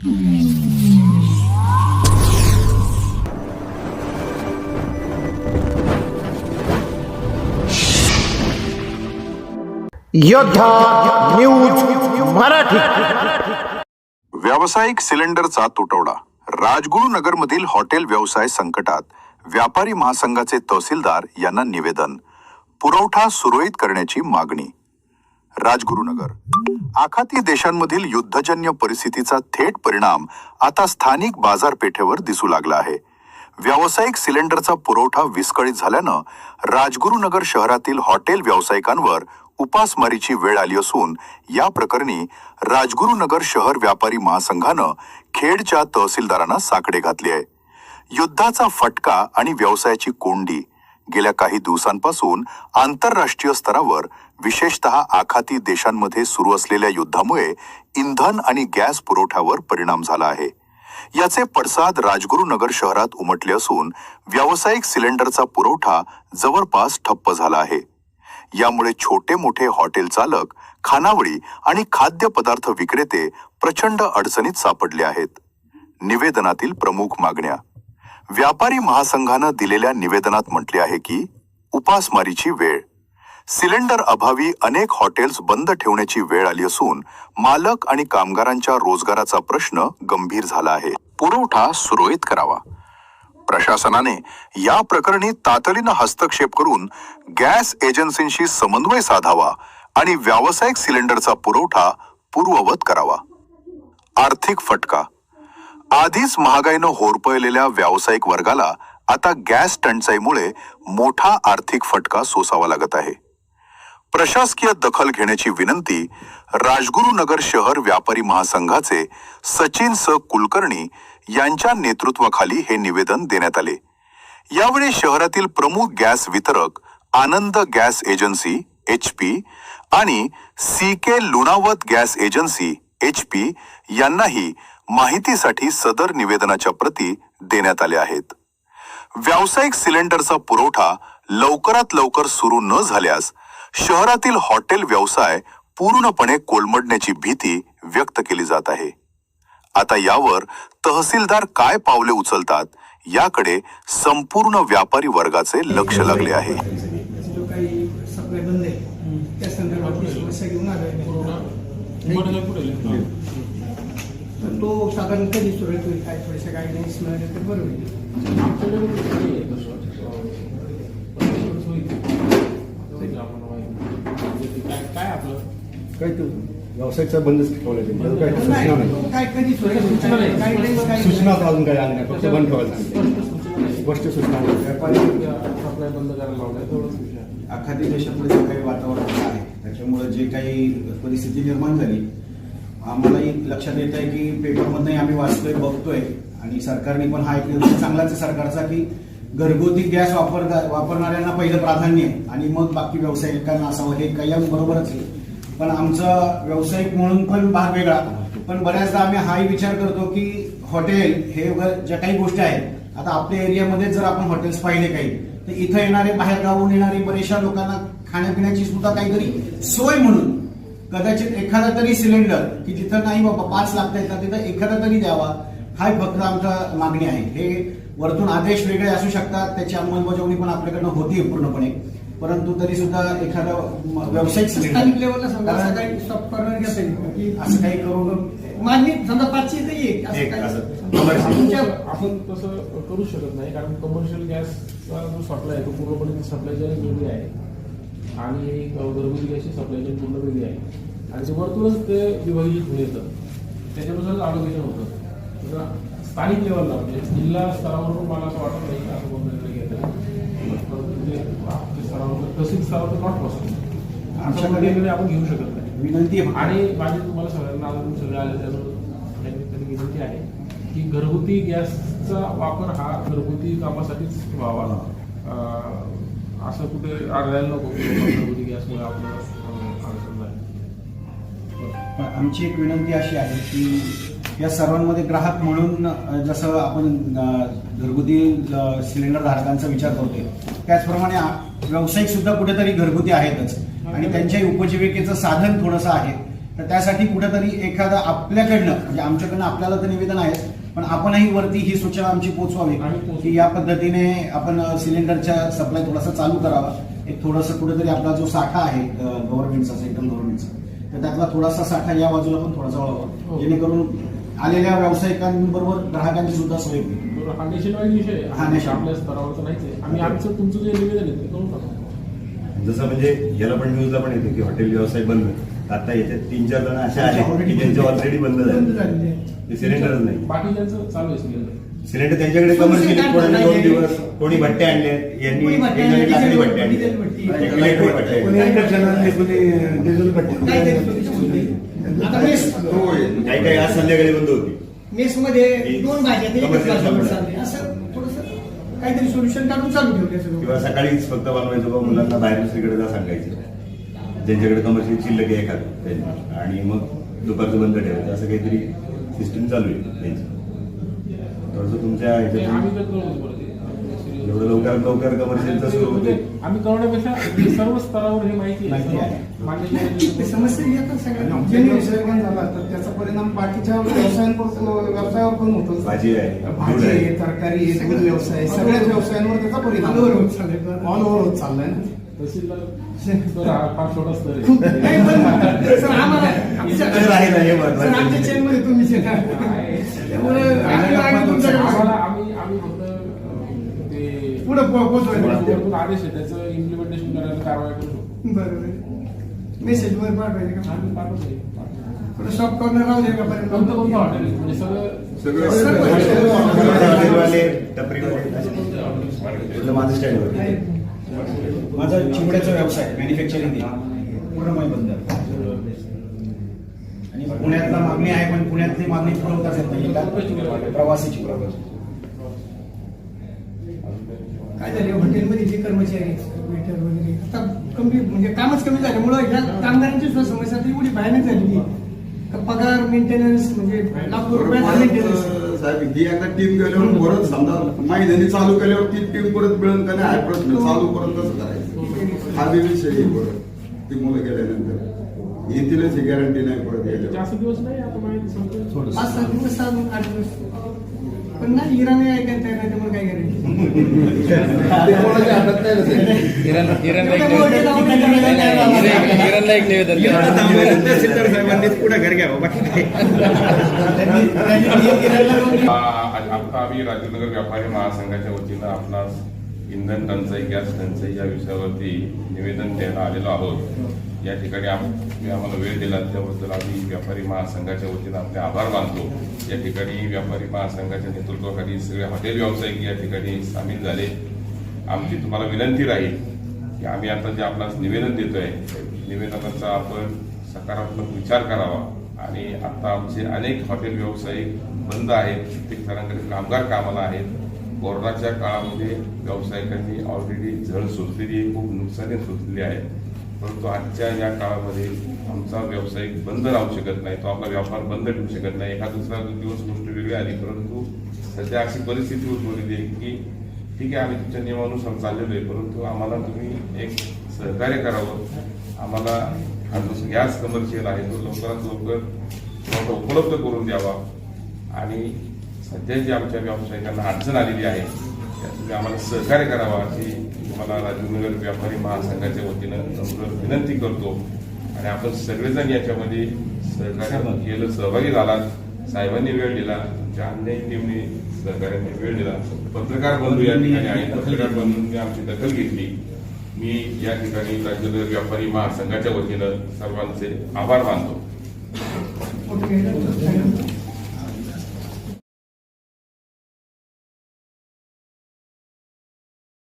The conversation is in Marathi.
योद्धा न्यूज मराठी. व्यावसायिक सिलेंडरचा तुटवडा. राजगुरुनगर मधील हॉटेल व्यवसाय संकटात. व्यापारी महासंघाचे तहसीलदार यांना निवेदन. पुरवठा सुरळीत करण्याची मागणी. राजगुरुनगर. आखाती देशांमधील युद्धजन्य परिस्थितीचा थेट परिणाम आता स्थानिक बाजारपेठेवर दिसू लागला आहे. व्यावसायिक सिलेंडरचा पुरवठा विस्कळीत झाल्यानं राजगुरुनगर शहरातील हॉटेल व्यावसायिकांवर उपासमारीची वेळ आली असून या प्रकरणी राजगुरुनगर शहर व्यापारी महासंघानं खेडच्या तहसीलदारांना साकडे घातले आहे. युद्धाचा फटका आणि व्यवसायाची कोंडी. गेल्या काही दिवसांपासून आंतरराष्ट्रीय स्तरावर विशेषतः आखाती देशांमध्ये सुरू असलेल्या युद्धामुळे इंधन आणि गॅस पुरवठ्यावर परिणाम झाला आहे. याचे पडसाद राजगुरुनगर शहरात उमटले असून व्यावसायिक सिलेंडरचा पुरवठा जवळपास ठप्प झाला आहे. यामुळे छोटे मोठे हॉटेल चालक, खानावळी आणि खाद्यपदार्थ विक्रेते प्रचंड अडचणीत सापडले आहेत. निवेदनातील प्रमुख मागण्या. व्यापारी महासंघानं दिलेल्या निवेदनात म्हटले आहे की उपासमारीची वेळ. सिलेंडर अभावी अनेक हॉटेल्स बंद ठेवण्याची वेळ आली असून मालक आणि कामगारांच्या रोजगाराचा प्रश्न गंभीर झाला आहे. पुरवठा सुरळीत करावा. प्रशासनाने या प्रकरणी तातडीनं हस्तक्षेप करून गॅस एजन्सींशी समन्वय साधावा आणि व्यावसायिक सिलेंडरचा पुरवठा पूर्ववत करावा. आर्थिक फटका. आधीच महागाईनं होरपळलेल्या व्यावसायिक वर्गाला आता गॅस टंचाईमुळे मोठा आर्थिक फटका सोसावा लागत आहे. प्रशासकीय दखल घेण्याची विनंती. राजगुरुनगर शहर व्यापारी महासंघाचे सचिन स कुलकर्णी यांच्या नेतृत्वाखाली हे निवेदन देण्यात आले. यावेळी शहरातील प्रमुख गॅस वितरक आनंद गॅस एजन्सी HP आणि CK Lunawat gas agency HP यांनाही माहितीसाठी सदर निवेदनाच्या प्रती देण्यात आल्या आहेत. व्यावसायिक सिलेंडरचा पुरवठा लवकरात लवकर सुरू न झाल्यास शहरातील हॉटेल व्यवसाय पूर्णपणे कोलमडण्याची भीती व्यक्त केली जात आहे. आता यावर तहसीलदार काय पावले उचलतात याकडे संपूर्ण व्यापारी वर्गाचे लक्ष लागले आहे. तो साधारण कधी सुरू होईल काय थोडेसे गाईडलाईन्स मिळाले तर बरं होईल. काय आपलं काय तू व्यवसायाचा बंदच ठेवलं काय कधी सूचना अजून काय आल्या नाही, फक्त बंद ठेवायला स्पष्ट सूचना. व्यापारी सप्लाय बंद करायला लावलाय तेवढंच विषय. आखाती देशातलं जे काही वातावरण आहे त्याच्यामुळे जे काही परिस्थिती निर्माण झाली आम्हालाही लक्षात येत आहे की पेपरमधनंही आम्ही वाचतोय, बघतोय आणि सरकारने पण हा एक निर्णय चांगलाच आहे सरकारचा की घरगुती गॅस वापरणाऱ्यांना पहिलं प्राधान्य आहे आणि मग बाकी व्यावसायिकांना असावं. हे काही बरोबरच आहे, पण आमचा व्यावसायिक म्हणून पण भाग वेगळा. पण बऱ्याचदा आम्ही हाही विचार करतो की हॉटेल हे ज्या काही गोष्टी आहेत आता आपल्या एरियामध्ये जर आपण हॉटेल्स पाहिले काही तर इथं येणारे बाहेर गावून येणारे बरेचशा लोकांना खाण्यापिण्याची सुद्धा काहीतरी सोय म्हणून कदाचित एखादा तरी सिलेंडर की जिथं नाही बाबा 5 लागता येतात तिथं एखादा तरी द्यावा. हा फक्त आमचा मागणी आहे. हे वरतून आदेश वेगळे असू शकतात, त्याची अंमलबजावणी पण आपल्याकडनं होती पूर्णपणे, परंतु तरी सुद्धा एखादा व्यावसायिक स्थानिक लेवलला स्टॉप करणार असं काही करून मागणी समजा 500 आपण तसं करू शकत नाही कारण कमर्शियल गॅसचा जो सप्लाय आहे तो पूर्णपणे सप्लाय चेन वेगळी आहे आणि घरगुती गॅसची सप्लाय चेन पूर्ण वेगळी आहे आणि वरतूनच ते विभाजित होऊन येतं. त्याच्यानुसार अलोकेशन होतं. स्थानिक लेवलला म्हणजे जिल्हा स्तरावर मला असं वाटत नाही असं कोण निर्णय घेतं, स्तरावर तहसील स्तरावर नॉट पॉसिबल. आमच्याकडे निर्णय आपण घेऊ शकत नाही. विनंती आणि माझी तुम्हाला सगळ्यांना अजून सगळे आले त्याच्यावर विनंती आहे की घरगुती गॅसचा वापर हा घरगुती कामासाठीच व्हावा. असं कुठे आढळायला नको घरगुती गॅसमुळे आपल्याला अडचण झाली. आमची एक विनंती अशी आहे की या सर्वांमध्ये ग्राहक म्हणून जसं आपण घरगुती सिलेंडर धारकांचा विचार करतोय त्याचप्रमाणे व्यावसायिक सुद्धा कुठेतरी घरगुती आहेतच आणि त्यांच्या उपजीविकेचं साधन थोडंसं आहे. तर त्यासाठी कुठेतरी एखादा आपल्याकडनं म्हणजे आमच्याकडनं आपल्याला तर निवेदन आहेच, पण आपणही वरती ही सूचना आमची पोहोचवावी की या पद्धतीने आपण सिलेंडरच्या सप्लाय थोडासा चालू करावा. एक थोडंसं कुठेतरी आपला जो साठा आहे गव्हर्नमेंटचा, सेंट्रल गव्हर्नमेंटचा, तर त्यातला थोडासा साठा या बाजूला पण थोडासा वळवा, जेणेकरून आलेल्या व्यावसायिकांबरोबर ग्राहकांची सुद्धा सोय होईल. हा नेशनवाईड विषय आहे. हा, nationwide. आपल्या स्तरावर तर नाहीच आहे. आम्ही आमचं तुमचं जे निवेदन आहे ते करून टाकू. जसं म्हणजे याला पण न्यूजला पण येते की हॉटेल व्यवसाय बंद. आता याच्यात 3-4 जण असे आहेत की ज्यांचे ऑलरेडी बंद झाले, ते सिलेंडरच नाही. बाकी त्यांचं चालू आहे सिलेंडर. सिलेंडर त्यांच्याकडे कमर्शियल कोणी 2 दिवस, कोणी भट्टे आणले, यांनी एकाने लाकडी भट्टे आणले, एकाने लाकडी भट्टे आणले. काही आज संध्याकाळी बंद होती. मेसमध्ये 2 भाज्या ते एकच Commercial भाजी संपलं. चालली. असं थोडंसं काहीतरी सोल्युशन काढून चालू ठेवलं किंवा सकाळीच फक्त बनवायचं बा, मुलांना बाहेर दुसरीकडे जा सांगायचं, ज्यांच्याकडे कमर्शियल शिल्लक आहे एखादं, आणि मग दुपारचं बंद ठेवायचं, असं काहीतरी सिस्टीम चालू आहे त्यांची. थोडंसं तुमच्या आम्ही ह्याच्यातून तर कळवतो बरं ते. एवढं लवकर कमर्शियलचं सुरू होते. आम्ही कळवण्यापेक्षा सर्व स्तरावर हे माहिती माहिती आहे. मान्य केलेली ते समस्या येतात सगळ्यांना. आमच्या व्यवसाय झाला तर त्याचा परिणाम बाकीच्या व्यवसायावर पण होतो. भाजी आहे, दूध भाजी आहे. आहे, तरकारी आहे, दूध व्यवसाय आहे, सगळ्याच व्यवसायांवर त्याचा परिणाम ऑल ओव्हर होत चाललंय. ऑल ओव्हर होत चाललाय ना. तहसीलदार हा फार छोटा स्तर आहे. नाही, पण सर आम्हाला तर आहे ना, हे महत्त्वाचं. सर, आमच्या चेनमध्ये तुम्हीच येणार. त्यामुळे आम्ही तुमच्याकडे आम्ही फक्त ते पुढे पोहोचवायला वरतून आदेश आहे त्याचं इम्प्लिमेंटेशन करायला कारवाई करू शकतो. बरोबर. मेसेज वर पाठवायचे का? आम्ही पाठवतोय. थोडं शॉप कॉर्नर राहू दे का कोणतं कोणतं हॉटेल आहे? म्हणजे सगळं हॉटेलवाले, टपरीवाले, असे. माझं स्टँडवर माझा चिवड्याचा व्यवसाय मॅन्युफॅक्चरिंग पूर्णपणे बंद आहे. आणि पुण्यातला मागणी आहे, पण पुण्यातली मागणी पुरवताच येत नाही. एका प्रवासी चिवडा काय झाले हॉटेलमध्ये जे कर्मचारी आहेत, वेटर वगैरे आता कमी म्हणजे कामच कमी झाल्यामुळं ह्या कामगारांची सुद्धा समस्या आता एवढी भयानक झालेली आहे का पगार मेंटेनन्स म्हणजे लाखो रुपयाचा मेंटेनन्स. साहेब ही एकदा टीम गेल्यावर परत समजा माहिती चालू केल्यावर ती टीम परत मिळून का नाही हा प्रश्न चालू परत कसं करायचं हा बी विषय आहे. परत ती मुलं गेल्यानंतर येतीलच ही गॅरंटी नाही परत गेल्यावर. जास्त दिवस नाही आता माहिती संपलं. 5-7 दिवस 8 दिवस पण नाही इराणी ऐकायला तयार नाही त्यामुळे काय गॅरंटी. तहसीलदार साहेबांनीच पुढे घर घ्यावं, बाकी काय. आता आम्ही राजनगर व्यापारी महासंघाच्या वतीनं आपणास इंधन टंचाई, गॅस टंचाई या विषयावरती निवेदन द्यायला आलेलो आहोत. या ठिकाणी आम्हाला वेळ दिला त्याबद्दल आम्ही व्यापारी महासंघाच्या वतीनं आपले आभार मानतो. या ठिकाणी व्यापारी महासंघाच्या नेतृत्वाखाली सगळे हॉटेल व्यावसायिक या ठिकाणी सामील झाले. आमची तुम्हाला विनंती राहील की आम्ही आता जे आपणास निवेदन देतोय निवेदनाचा आपण सकारात्मक विचार करावा. आणि आता आमचे अनेक हॉटेल व्यावसायिक बंद आहेत, कित्येक जणांकडे कामगार कामाला आहेत. कोरोनाच्या काळामध्ये व्यावसायिकांनी ऑलरेडी झळ सोसलेली आहे, खूप नुकसानी सोसलेली आहे. परंतु आजच्या या काळामध्ये आमचा व्यावसायिक बंद राहू शकत नाही, तो आपला व्यापार बंद ठेवू शकत नाही. एखाद दुसरा दिवस गोष्ट वेगळी आली, परंतु सध्या अशी परिस्थिती उद्भवलेली आहे की ठीक आहे आम्ही तुमच्या नियमानुसार चाललेलो आहे, परंतु आम्हाला तुम्ही एक सहकार्य करावं. आम्हाला हा जो गॅस कमर्शियल आहे तो लवकरात लवकर उपलब्ध करून द्यावा. आणि सध्या जी आमच्या व्यावसायिकांना अडचण आलेली आहे त्यासाठी आम्हाला सहकार्य करावा अशी मला राजनगर व्यापारी महासंघाच्या वतीनं नम्र विनंती करतो. आणि आपण सगळेजण याच्यामध्ये सहकार्य केलं, सहभागी झालात. साहेबांनी वेळ दिला, आमच्या अन्य टीमने सहकार्याने वेळ दिला. पत्रकार बंधू या ठिकाणी आणि पत्रकार बंधूंनी आमची दखल घेतली. मी या ठिकाणी राजनगर व्यापारी महासंघाच्या वतीनं सर्वांचे आभार मानतो. ओके.